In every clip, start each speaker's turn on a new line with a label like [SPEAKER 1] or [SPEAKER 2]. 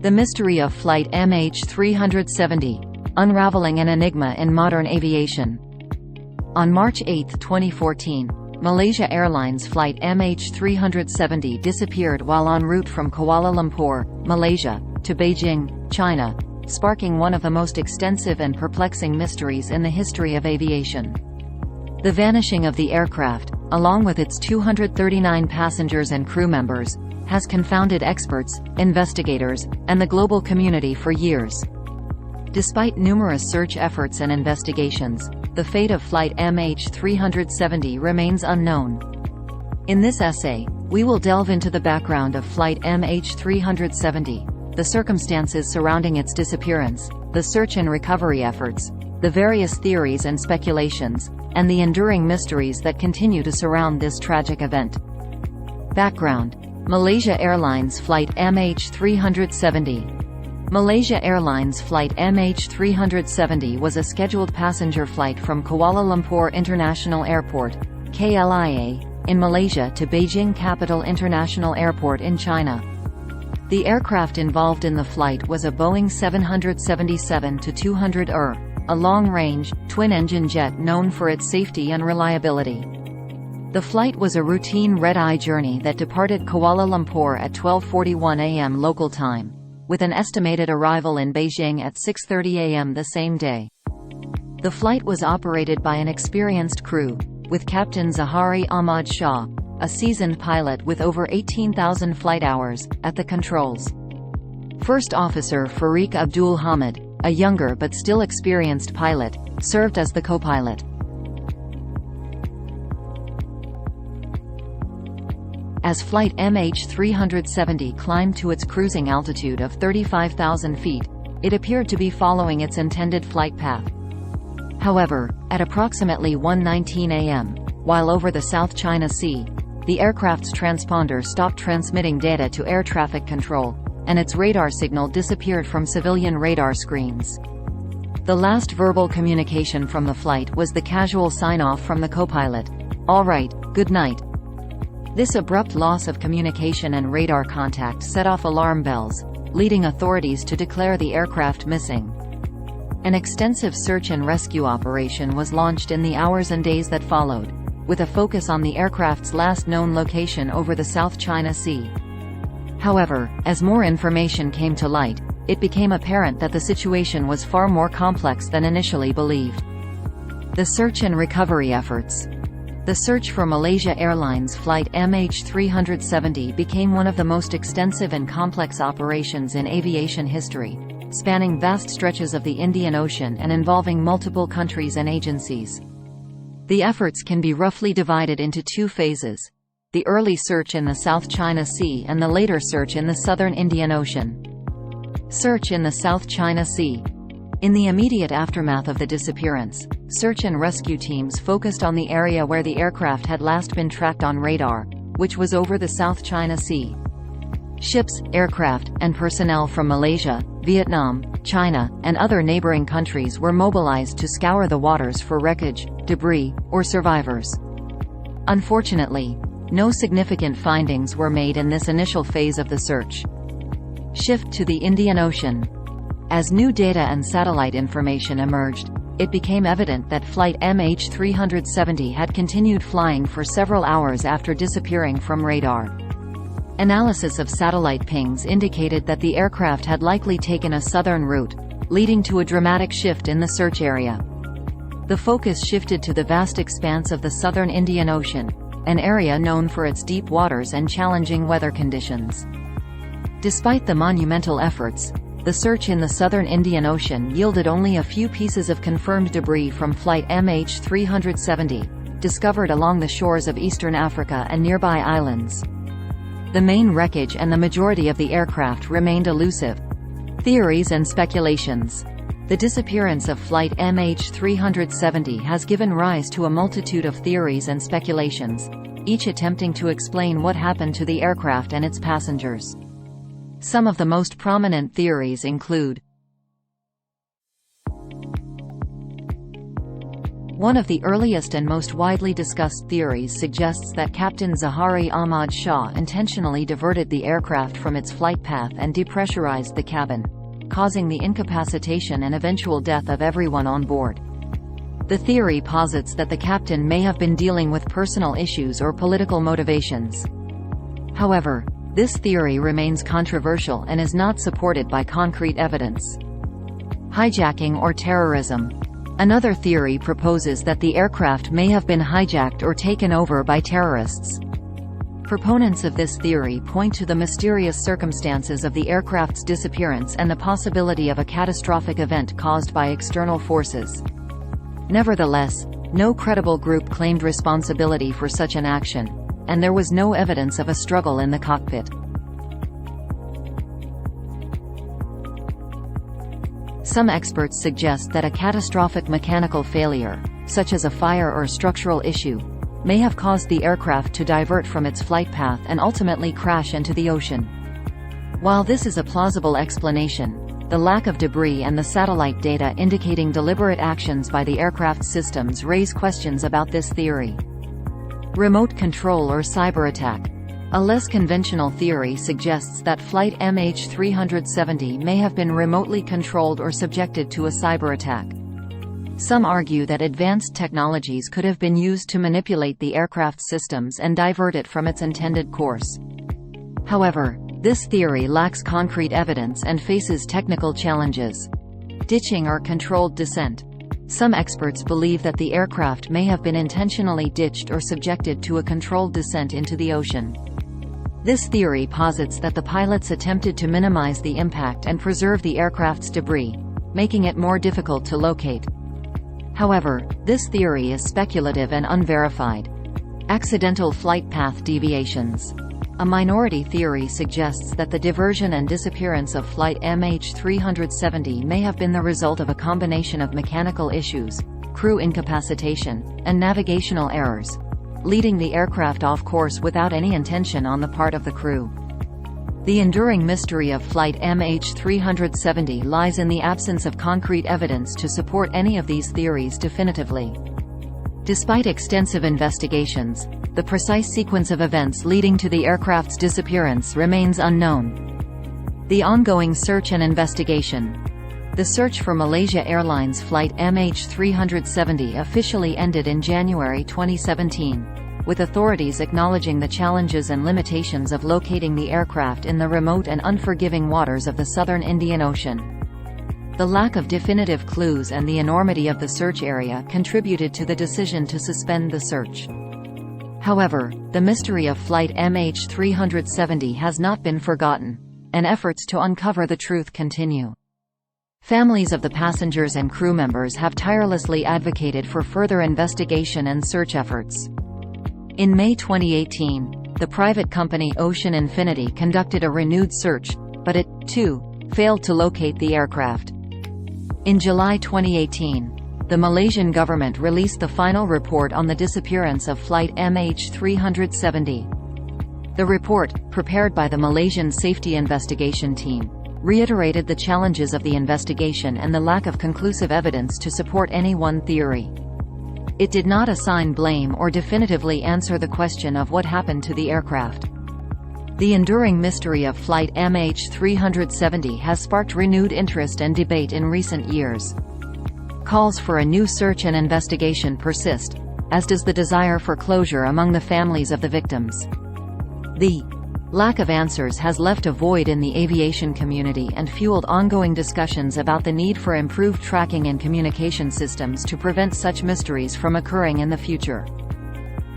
[SPEAKER 1] The mystery of Flight MH370, unraveling an enigma in modern aviation. On March 8, 2014, Malaysia Airlines Flight MH370 disappeared while en route from Kuala Lumpur, Malaysia, to Beijing, China, sparking one of the most extensive and perplexing mysteries in the history of aviation. The vanishing of the aircraft, along with its 239 passengers and crew members, has confounded experts, investigators, and the global community for years. Despite numerous search efforts and investigations, the fate of Flight MH370 remains unknown. In this essay, we will delve into the background of Flight MH370, the circumstances surrounding its disappearance, the search and recovery efforts, the various theories and speculations, and the enduring mysteries that continue to surround this tragic event. Background: Malaysia Airlines Flight MH370. Malaysia Airlines Flight MH370 was a scheduled passenger flight from Kuala Lumpur International Airport, KLIA, in Malaysia to Beijing Capital International Airport in China. The aircraft involved in the flight was a Boeing 777-200ER, a long-range, twin-engine jet known for its safety and reliability. The flight was a routine red-eye journey that departed Kuala Lumpur at 12:41 a.m. local time, with an estimated arrival in Beijing at 6:30 a.m. the same day. The flight was operated by an experienced crew, with Captain Zahari Ahmad Shah, a seasoned pilot with over 18,000 flight hours, at the controls. First Officer Fariq Abdul Hamid, a younger but still experienced pilot, served as the co-pilot. As Flight MH370 climbed to its cruising altitude of 35,000 feet, it appeared to be following its intended flight path. However, at approximately 1:19 a.m., while over the South China Sea, the aircraft's transponder stopped transmitting data to air traffic control, and its radar signal disappeared from civilian radar screens. The last verbal communication from the flight was the casual sign-off from the co-pilot, "All right, good night." This abrupt loss of communication and radar contact set off alarm bells, leading authorities to declare the aircraft missing. An extensive search and rescue operation was launched in the hours and days that followed, with a focus on the aircraft's last known location over the South China Sea. However, as more information came to light, it became apparent that the situation was far more complex than initially believed. The search and recovery efforts. The search for Malaysia Airlines Flight MH370 became one of the most extensive and complex operations in aviation history, spanning vast stretches of the Indian Ocean and involving multiple countries and agencies. The efforts can be roughly divided into two phases: the early search in the South China Sea and the later search in the southern Indian Ocean. Search in the South China Sea. In the immediate aftermath of the disappearance, search and rescue teams focused on the area where the aircraft had last been tracked on radar, which was over the South China Sea. Ships, aircraft, and personnel from Malaysia, Vietnam, China, and other neighboring countries were mobilized to scour the waters for wreckage, debris, or survivors. Unfortunately, no significant findings were made in this initial phase of the search. Shift to the Indian Ocean. As new data and satellite information emerged, it became evident that Flight MH370 had continued flying for several hours after disappearing from radar. Analysis of satellite pings indicated that the aircraft had likely taken a southern route, leading to a dramatic shift in the search area. The focus shifted to the vast expanse of the southern Indian Ocean, an area known for its deep waters and challenging weather conditions. Despite the monumental efforts, the search in the southern Indian Ocean yielded only a few pieces of confirmed debris from Flight MH370, discovered along the shores of eastern Africa and nearby islands. The main wreckage and the majority of the aircraft remained elusive. Theories and speculations. The disappearance of Flight MH370 has given rise to a multitude of theories and speculations, each attempting to explain what happened to the aircraft and its passengers. Some of the most prominent theories include: One of the earliest and most widely discussed theories suggests that Captain Zahari Ahmad Shah intentionally diverted the aircraft from its flight path and depressurized the cabin, causing the incapacitation and eventual death of everyone on board. The theory posits that the captain may have been dealing with personal issues or political motivations. However, this theory remains controversial and is not supported by concrete evidence. Hijacking or terrorism. Another theory proposes that the aircraft may have been hijacked or taken over by terrorists. Proponents of this theory point to the mysterious circumstances of the aircraft's disappearance and the possibility of a catastrophic event caused by external forces. Nevertheless, no credible group claimed responsibility for such an action, and there was no evidence of a struggle in the cockpit. Some experts suggest that a catastrophic mechanical failure, such as a fire or structural issue, may have caused the aircraft to divert from its flight path and ultimately crash into the ocean. While this is a plausible explanation, the lack of debris and the satellite data indicating deliberate actions by the aircraft's systems raise questions about this theory. Remote control or cyber attack. A less conventional theory suggests that Flight MH370 may have been remotely controlled or subjected to a cyber attack. Some argue that advanced technologies could have been used to manipulate the aircraft's systems and divert it from its intended course. However, this theory lacks concrete evidence and faces technical challenges. Ditching or controlled descent. Some experts believe that the aircraft may have been intentionally ditched or subjected to a controlled descent into the ocean. This theory posits that the pilots attempted to minimize the impact and preserve the aircraft's debris, making it more difficult to locate. However, this theory is speculative and unverified. Accidental flight path deviations. A minority theory suggests that the diversion and disappearance of Flight MH370 may have been the result of a combination of mechanical issues, crew incapacitation, and navigational errors, leading the aircraft off course without any intention on the part of the crew. The enduring mystery of Flight MH370 lies in the absence of concrete evidence to support any of these theories definitively. Despite extensive investigations, the precise sequence of events leading to the aircraft's disappearance remains unknown. The ongoing search and investigation. The search for Malaysia Airlines Flight MH370 officially ended in January 2017, with authorities acknowledging the challenges and limitations of locating the aircraft in the remote and unforgiving waters of the southern Indian Ocean. The lack of definitive clues and the enormity of the search area contributed to the decision to suspend the search. However, the mystery of Flight MH370 has not been forgotten, and efforts to uncover the truth continue. Families of the passengers and crew members have tirelessly advocated for further investigation and search efforts. In May 2018, the private company Ocean Infinity conducted a renewed search, but it, too, failed to locate the aircraft. In July 2018, the Malaysian government released the final report on the disappearance of Flight MH370. The report, prepared by the Malaysian Safety Investigation Team, reiterated the challenges of the investigation and the lack of conclusive evidence to support any one theory. It did not assign blame or definitively answer the question of what happened to the aircraft. The enduring mystery of Flight MH370 has sparked renewed interest and debate in recent years. Calls for a new search and investigation persist, as does the desire for closure among the families of the victims. The lack of answers has left a void in the aviation community and fueled ongoing discussions about the need for improved tracking and communication systems to prevent such mysteries from occurring in the future.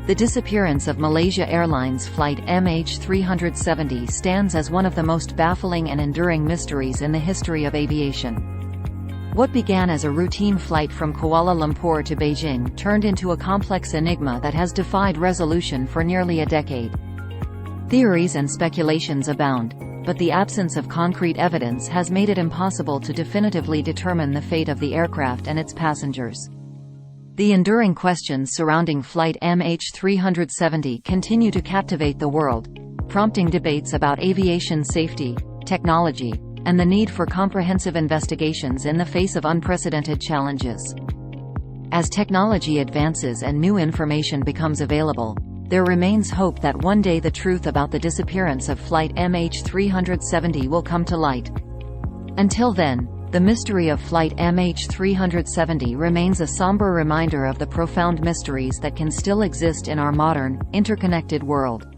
[SPEAKER 1] The disappearance of Malaysia Airlines Flight MH370 stands as one of the most baffling and enduring mysteries in the history of aviation. What began as a routine flight from Kuala Lumpur to Beijing turned into a complex enigma that has defied resolution for nearly a decade. Theories and speculations abound, but the absence of concrete evidence has made it impossible to definitively determine the fate of the aircraft and its passengers. The enduring questions surrounding Flight MH370 continue to captivate the world, prompting debates about aviation safety, technology, and the need for comprehensive investigations in the face of unprecedented challenges. As technology advances and new information becomes available, there remains hope that one day the truth about the disappearance of Flight MH370 will come to light. Until then, the mystery of Flight MH370 remains a somber reminder of the profound mysteries that can still exist in our modern, interconnected world.